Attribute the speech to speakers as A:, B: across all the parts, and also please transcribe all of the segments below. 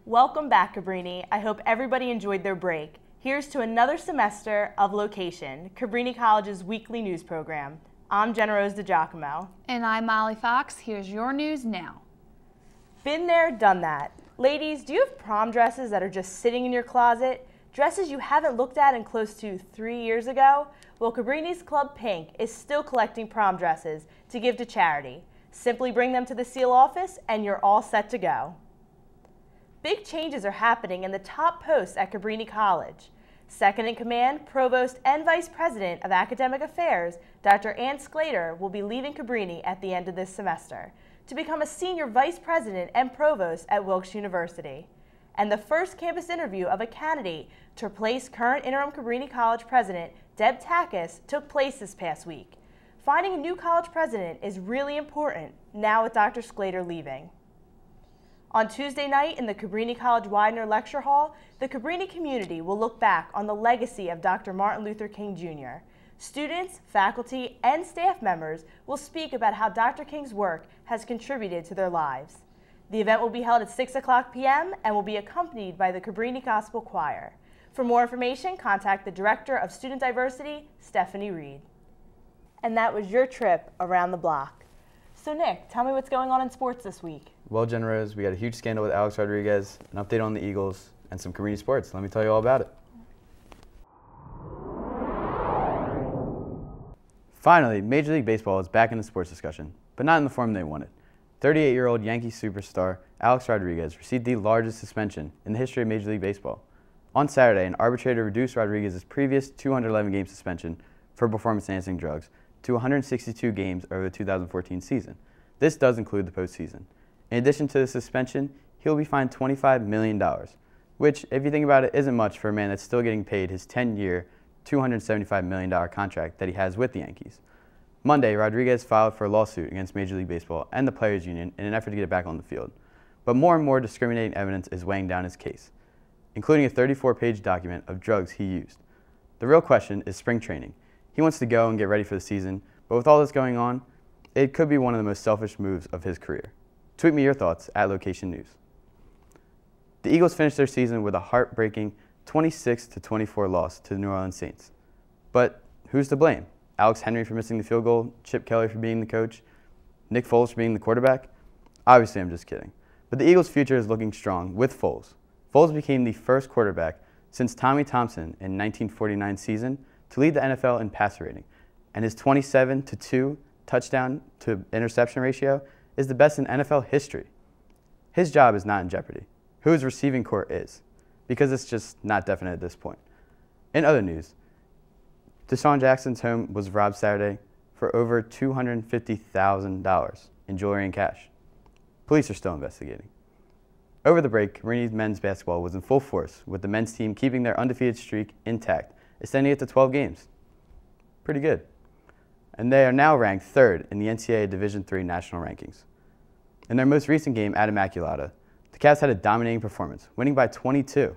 A: Welcome back, Cabrini. I hope everybody enjoyed their break. Here's to another semester of LOQation, Cabrini College's weekly news program. I'm Jenna Rose DiGiacomo.
B: And I'm Molly Fox. Here's your news now.
A: Been there, done that. Ladies, do you have prom dresses that are just sitting in your closet? Dresses you haven't looked at in close to 3 years ago? Well, Cabrini's Club Pink is still collecting prom dresses to give to charity. Simply bring them to the Seal office and you're all set to go. Big changes are happening in the top posts at Cabrini College. Second in command, Provost and Vice President of Academic Affairs, Dr. Ann Sclater, will be leaving Cabrini at the end of this semester to become a Senior Vice President and Provost at Wilkes University. And the first campus interview of a candidate to replace current interim Cabrini College President Deb Takis took place this past week. Finding a new college president is really important now with Dr. Sclater leaving. On Tuesday night in the Cabrini College Widener Lecture Hall, the Cabrini community will look back on the legacy of Dr. Martin Luther King Jr. Students, faculty, and staff members will speak about how Dr. King's work has contributed to their lives. The event will be held at 6 o'clock p.m. and will be accompanied by the Cabrini Gospel Choir. For more information, contact the Director of Student Diversity, Stephanie Reed. And that was your trip around the block. So Nick, tell me what's going on in sports this week.
C: Well, Jenna Rose, we got a huge scandal with Alex Rodriguez, an update on the Eagles, and some Cabrini Sports. Let me tell you all about it. Finally, Major League Baseball is back in the sports discussion, but not in the form they wanted. 38-year-old Yankee superstar Alex Rodriguez received the largest suspension in the history of Major League Baseball. On Saturday, an arbitrator reduced Rodriguez's previous 211-game suspension for performance-enhancing drugs to 162 games over the 2014 season. This does include the postseason. In addition to the suspension, he will be fined $25 million, which, if you think about it, isn't much for a man that's still getting paid his 10-year, $275 million contract that he has with the Yankees. Monday, Rodriguez filed for a lawsuit against Major League Baseball and the Players Union in an effort to get it back on the field. But more and more discriminating evidence is weighing down his case, including a 34-page document of drugs he used. The real question is spring training. He wants to go and get ready for the season, but with all this going on, it could be one of the most selfish moves of his career. Tweet me your thoughts at LOQation News. The Eagles finished their season with a heartbreaking 26-24 loss to the New Orleans Saints. But who's to blame? Alex Henry for missing the field goal, Chip Kelly for being the coach, Nick Foles for being the quarterback? Obviously, I'm just kidding. But the Eagles' future is looking strong with Foles. Foles became the first quarterback since Tommy Thompson in 1949 season to lead the NFL in passer rating, and his 27-2 touchdown to interception ratio is the best in NFL history. His job is not in jeopardy. Who his receiving corps is, because it's just not definite at this point. In other news, Deshaun Jackson's home was robbed Saturday for over $250,000 in jewelry and cash. Police are still investigating. Over the break, Cabrini men's basketball was in full force, with the men's team keeping their undefeated streak intact, extending it to 12 games. Pretty good. And they are now ranked third in the NCAA Division III national rankings. In their most recent game at Immaculata, the Cavs had a dominating performance, winning by 22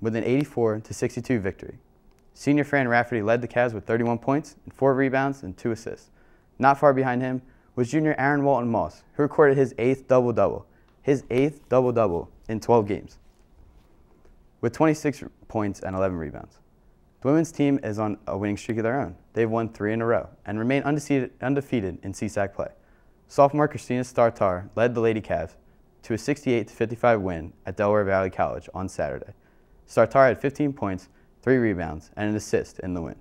C: with an 84-62 victory. Senior Fran Rafferty led the Cavs with 31 points and 4 rebounds and 2 assists. Not far behind him was junior Aaron Walton Moss, who recorded his 8th double-double in 12 games, with 26 points and 11 rebounds. The women's team is on a winning streak of their own. They've won 3 in a row and remain undefeated in CSAC play. Sophomore Christina Startar led the Lady Cavs to a 68-55 win at Delaware Valley College on Saturday. Startar had 15 points, 3 rebounds, and an assist in the win.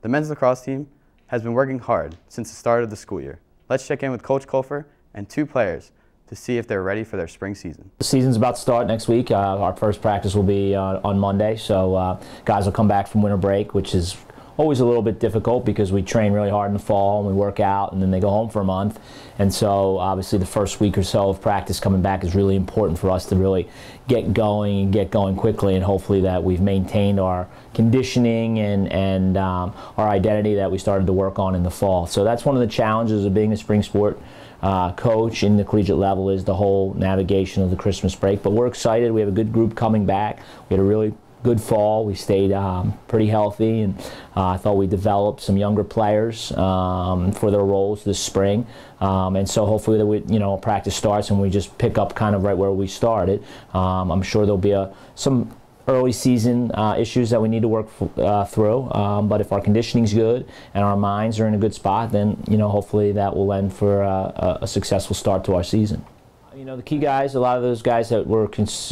C: The men's lacrosse team has been working hard since the start of the school year. Let's check in with Coach Colfer and 2 players to see if they're ready for their spring season.
D: The season's about to start next week. Our first practice will be on Monday, so guys will come back from winter break, which is always a little bit difficult because we train really hard in the fall and we work out and then they go home for a month. And so obviously the first week or so of practice coming back is really important for us to really get going and get going quickly, and hopefully that we've maintained our conditioning and our identity that we started to work on in the fall. So that's one of the challenges of being a spring sport coach in the collegiate level, is the whole navigation of the Christmas break. But we're excited. We have a good group coming back. We had a really good fall. We stayed pretty healthy, and I thought we developed some younger players for their roles this spring. And so hopefully, practice starts and we just pick up kind of right where we started. I'm sure there'll be some early season issues that we need to work through, but if our conditioning's good and our minds are in a good spot, then hopefully that will end for a successful start to our season. The key guys, a lot of those guys that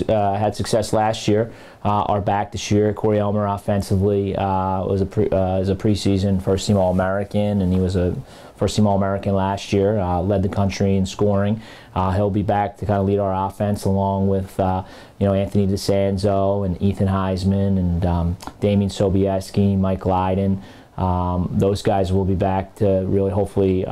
D: had success last year are back this year. Corey Elmer offensively was a preseason first-team All-American, and he was a first-team All-American last year, led the country in scoring. He'll be back to kind of lead our offense along with Anthony DeSanzo and Ethan Heisman and Damian Sobieski, Mike Lydon. Those guys will be back to really hopefully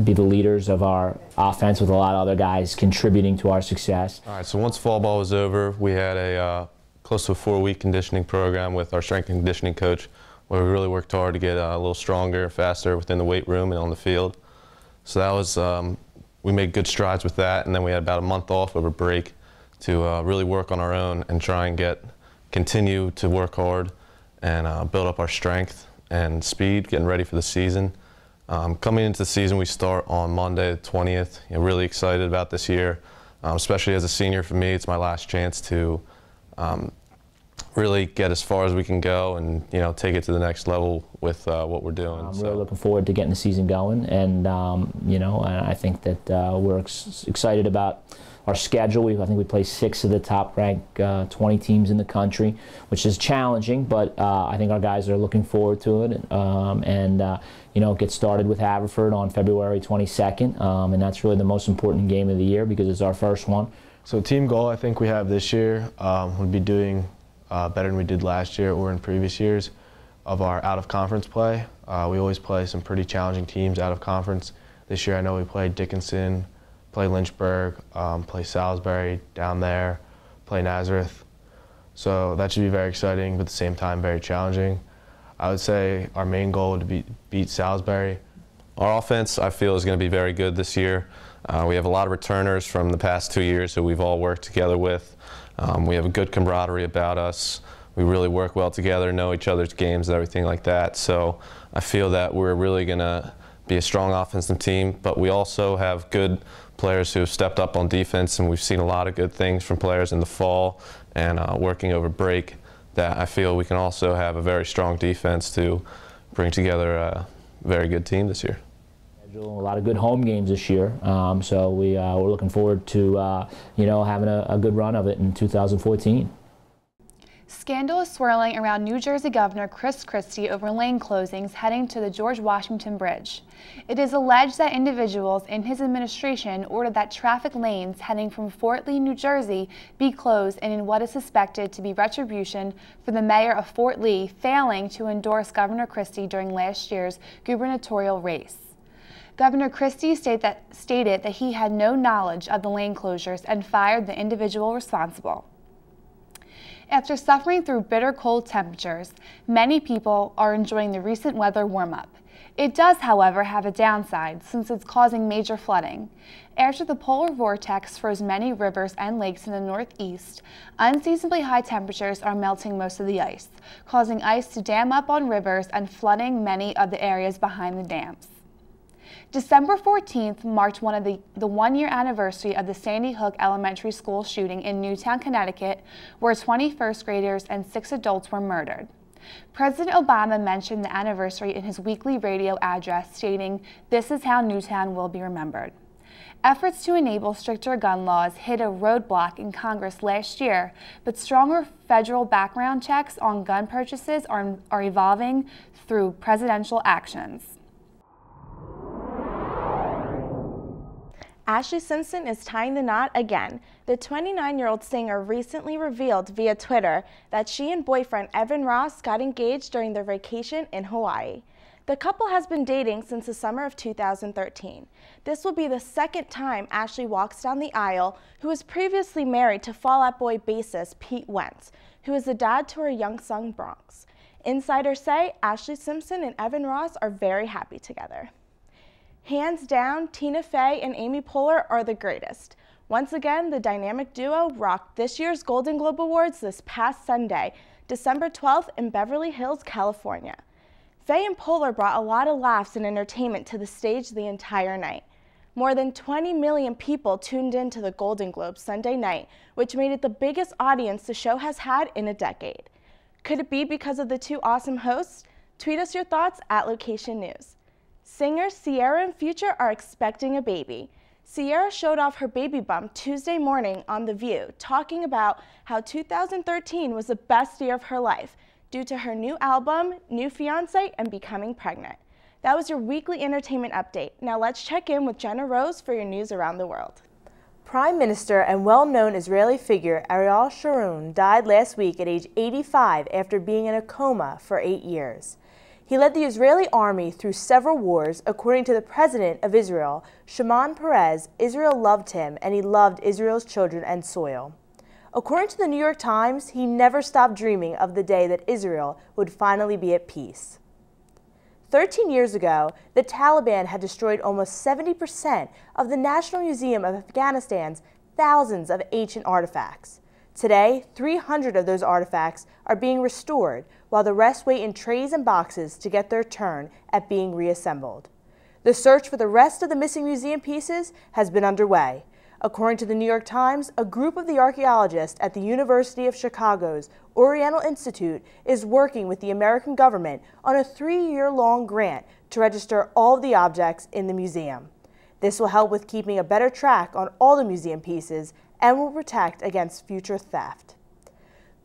D: be the leaders of our offense, with a lot of other guys contributing to our success.
E: All right, so once fall ball was over, we had a close to a 4-week conditioning program with our strength and conditioning coach, where we really worked hard to get a little stronger, faster within the weight room and on the field. So that was, we made good strides with that, and then we had about a month off over break to really work on our own and try and continue to work hard and build up our strength and speed, getting ready for the season. Coming into the season, we start on Monday the 20th. Really excited about this year, especially as a senior. For me, it's my last chance to really get as far as we can go and take it to the next level with what we're doing.
D: I'm really looking forward to getting the season going, and I think that we're excited about our schedule. I think we play 6 of the top-ranked 20 teams in the country, which is challenging, but I think our guys are looking forward to it. Get started with Haverford on February 22nd, and that's really the most important game of the year because it's our first one.
F: So team goal I think we have this year would be doing better than we did last year or in previous years of our out-of-conference play. We always play some pretty challenging teams out of conference. This year I know we played Dickinson, play Lynchburg, play Salisbury down there, play Nazareth. So that should be very exciting, but at the same time very challenging. I would say our main goal would be beat Salisbury.
E: Our offense, I feel, is going to be very good this year. We have a lot of returners from the past 2 years who we've all worked together with. We have a good camaraderie about us. We really work well together, know each other's games and everything like that. So I feel that we're really going to be a strong offensive team, but we also have good players who have stepped up on defense, and we've seen a lot of good things from players in the fall and working over break, that I feel we can also have a very strong defense to bring together a very good team this year.
D: A lot of good home games this year, so we're looking forward to having a good run of it in 2014.
B: Scandal is swirling around New Jersey Governor Chris Christie over lane closings heading to the George Washington Bridge. It is alleged that individuals in his administration ordered that traffic lanes heading from Fort Lee, New Jersey be closed in what is suspected to be retribution for the mayor of Fort Lee failing to endorse Governor Christie during last year's gubernatorial race. Governor Christie stated that he had no knowledge of the lane closures and fired the individual responsible. After suffering through bitter cold temperatures, many people are enjoying the recent weather warm-up. It does, however, have a downside since it's causing major flooding. After the polar vortex froze many rivers and lakes in the northeast, unseasonably high temperatures are melting most of the ice, causing ice to dam up on rivers and flooding many of the areas behind the dams. December 14th marked the one-year anniversary of the Sandy Hook Elementary School shooting in Newtown, Connecticut, where 20 first graders and 6 adults were murdered. President Obama mentioned the anniversary in his weekly radio address, stating, "This is how Newtown will be remembered." Efforts to enable stricter gun laws hit a roadblock in Congress last year, but stronger federal background checks on gun purchases are evolving through presidential actions.
G: Ashlee Simpson is tying the knot again. The 29-year-old singer recently revealed via Twitter that she and boyfriend Evan Ross got engaged during their vacation in Hawaii. The couple has been dating since the summer of 2013. This will be the second time Ashlee walks down the aisle, who was previously married to Fall Out Boy bassist Pete Wentz, who is the dad to her young son Bronx. Insiders say Ashlee Simpson and Evan Ross are very happy together. Hands down, Tina Fey and Amy Poehler are the greatest. Once again, the dynamic duo rocked this year's Golden Globe Awards this past Sunday, December 12th in Beverly Hills, California. Faye and Polar brought a lot of laughs and entertainment to the stage the entire night. More than 20 million people tuned in to the Golden Globes Sunday night, which made it the biggest audience the show has had in a decade. Could it be because of the two awesome hosts? Tweet us your thoughts at LOQation News. Singers Ciara and Future are expecting a baby. Ciara showed off her baby bump Tuesday morning on The View, talking about how 2013 was the best year of her life due to her new album, new fiancé, and becoming pregnant. That was your weekly entertainment update. Now let's check in with Jenna Rose for your news around the world.
A: Prime Minister and well-known Israeli figure Ariel Sharon died last week at age 85 after being in a coma for 8 years. He led the Israeli army through several wars. According to the president of Israel, Shimon Peres, Israel loved him and he loved Israel's children and soil. According to the New York Times, he never stopped dreaming of the day that Israel would finally be at peace. 13 years ago, the Taliban had destroyed almost 70% of the National Museum of Afghanistan's thousands of ancient artifacts. Today, 300 of those artifacts are being restored, while the rest wait in trays and boxes to get their turn at being reassembled. The search for the rest of the missing museum pieces has been underway. According to the New York Times, a group of the archaeologists at the University of Chicago's Oriental Institute is working with the American government on a 3-year-long grant to register all of the objects in the museum. This will help with keeping a better track on all the museum pieces and will protect against future theft.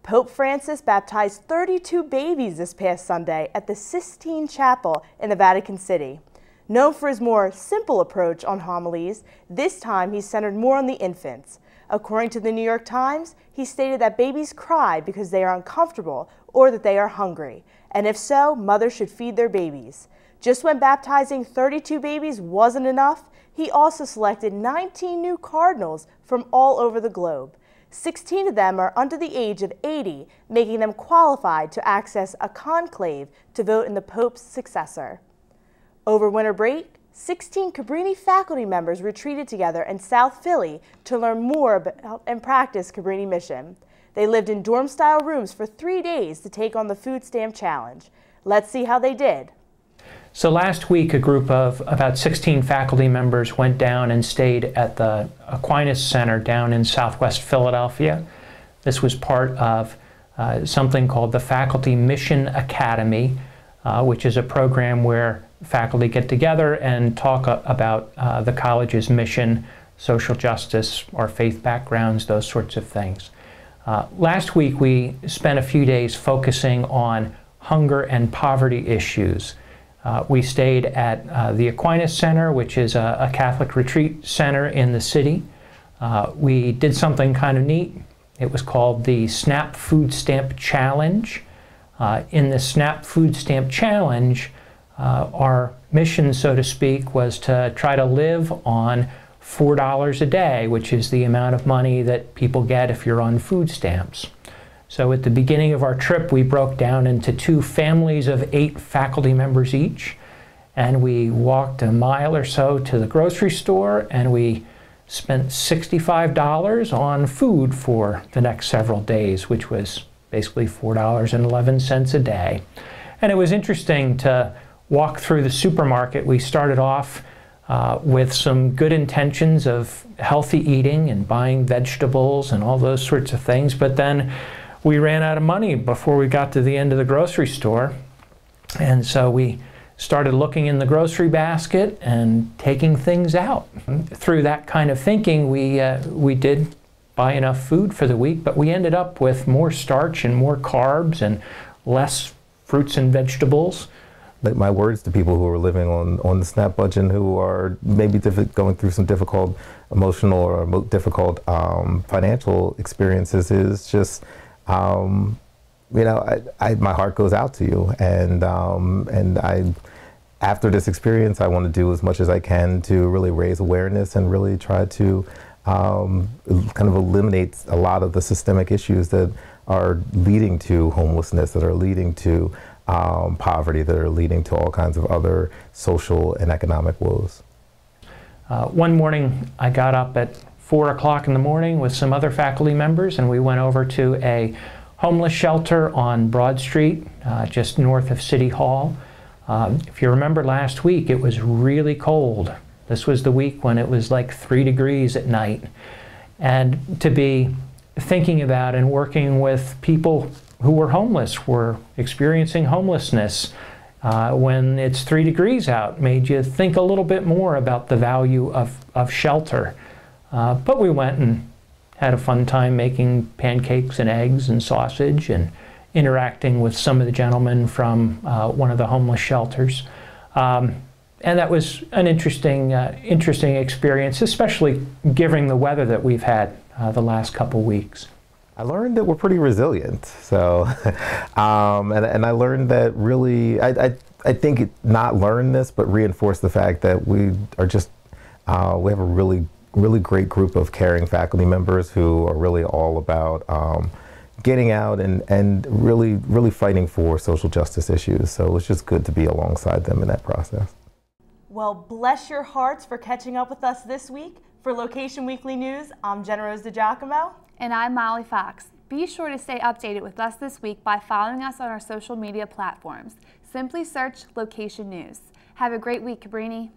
A: Pope Francis baptized 32 babies this past Sunday at the Sistine Chapel in the Vatican City. Known for his more simple approach on homilies, this time he centered more on the infants. According to the New York Times, he stated that babies cry because they are uncomfortable or that they are hungry, and if so, mothers should feed their babies. Just when baptizing 32 babies wasn't enough, he also selected 19 new cardinals from all over the globe. 16 of them are under the age of 80, making them qualified to access a conclave to vote in the Pope's successor. Over winter break, 16 Cabrini faculty members retreated together in South Philly to learn more about and practice Cabrini mission. They lived in dorm-style rooms for 3 days to take on the food stamp challenge. Let's see how they did.
H: So last week, a group of about 16 faculty members went down and stayed at the Aquinas Center down in Southwest Philadelphia. This was part of something called the Faculty Mission Academy, which is a program where faculty get together and talk about the college's mission, social justice, our faith backgrounds, those sorts of things. Last week we spent a few days focusing on hunger and poverty issues. We stayed at the Aquinas Center, which is a Catholic retreat center in the city. We did something kind of neat. It was called the SNAP Food Stamp Challenge. In the SNAP Food Stamp Challenge, our mission, so to speak, was to try to live on $4 a day, which is the amount of money that people get if you're on food stamps. So at the beginning of our trip, we broke down into 2 families of 8 faculty members each, and we walked a mile or so to the grocery store, and we spent $65 on food for the next several days, which was basically $4.11 a day. And it was interesting to walk through the supermarket. We started off with some good intentions of healthy eating and buying vegetables and all those sorts of things, but then we ran out of money before we got to the end of the grocery store. And so we started looking in the grocery basket and taking things out. Through that kind of thinking, we did buy enough food for the week, but we ended up with more starch and more carbs and less fruits and vegetables.
I: My words to people who are living on the SNAP budget, who are maybe going through some difficult emotional or difficult financial experiences, is just, you know, my heart goes out to you, and after this experience, I want to do as much as I can to really raise awareness and really try to kind of eliminate a lot of the systemic issues that are leading to homelessness, that are leading to poverty, that are leading to all kinds of other social and economic woes.
H: One morning I got up at 4 o'clock in the morning with some other faculty members, and we went over to a homeless shelter on Broad Street, just north of City Hall. If you remember last week, it was really cold. This was the week when it was like 3 degrees at night. And to be thinking about and working with people who were homeless, were experiencing homelessness, when it's 3 degrees out, made you think a little bit more about the value of shelter. But we went and had a fun time making pancakes and eggs and sausage and interacting with some of the gentlemen from one of the homeless shelters. And that was an interesting experience, especially given the weather that we've had the last couple weeks.
I: I learned that we're pretty resilient. So, and I learned that really, I think not learn this, but reinforce the fact that we are just, we have a really great group of caring faculty members who are really all about getting out and really fighting for social justice issues. So it's just good to be alongside them in that process.
A: Well, bless your hearts for catching up with us this week. For LOQation Weekly News, I'm Jenna Rose DiGiacomo.
B: And I'm Molly Fox. Be sure to stay updated with us this week by following us on our social media platforms. Simply search LOQation News. Have a great week, Cabrini.